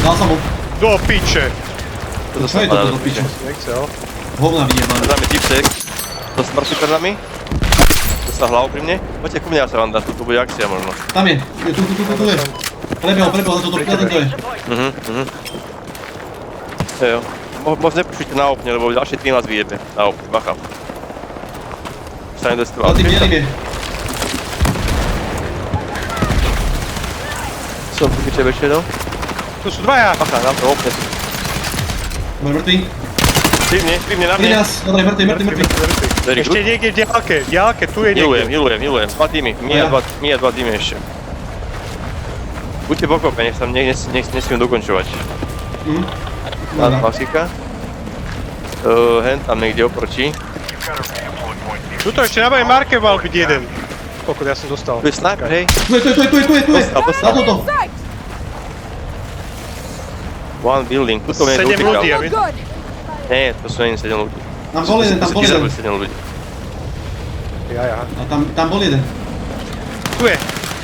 Dal som mu. Do piče. Čo je toto do piče? Nechcel. Hovna vyjebal. Pred nami typsek. To je mŕtvy pred nami. To sa hlavu pri mne. Poďte ku mne, ja sa vám dá, tu bude akcia možno. Tam je. Tu je. Prebehol, na toto je. Jo. Moc nepúšite na okne, lebo ďalšie 13 vyjebe. Na okne, bacha. Sa im dostal. Za tým bielým je. Som tu piče väčšie, no. Tu sú dvaja. Bacha, nám to okne. Dobre, mŕtvý. Pri mne, na Pri mne. nás. Dobre, mŕtvý. Very Ešte good. niekde v diálke, tu je niekde. Milujem. Dva týmy. My a dva týmy ešte. Buďte pokope, nech sa nesmiem dokončovať. Tá klasika. Hen tam niekde oproti. Tuto ešte na mojej marke mal byť jeden. Koľko ja som dostal. Tu je sniper, hej. Tu je. Dostal. Na toto. One building. Tuto mne 7 ľudí, ja dotýkal. vidím. Nie, to sú není 7 ľudí. Tam bol jeden. To sú 7 ľudí. Ja. A tam bol jeden. Tu je.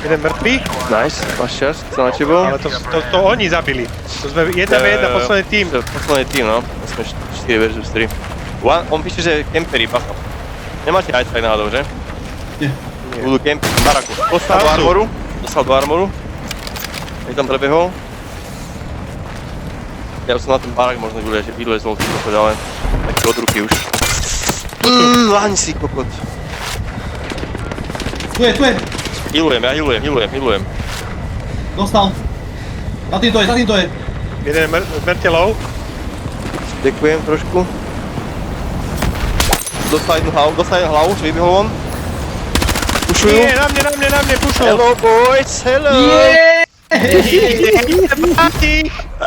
Jeden mŕtvý, Nice, máš čas, chcem na tebou. ale to oni zabili. To sme 1v1 posledný tým. Posledný tým, no. My sme 4 versus 3. On píše, že kempery, bacha. Nemáte aj tak náhodou, že? Nie. Budú kempiť v baraku. Dostal do armoru. Jak tam prebehol. Ja už som na ten barak možno vylezol, ale taký od ruky už. Láň si, kokot. Tu je. Healujem. Dostal. Za týmto je. Jeden mŕtelov. Ďakujem trošku. Dostal jednu hlavu, čo vybehol von. Pušujú. Nie, na mne, pušol. Hello boys, hello! Yeah! Jebáti!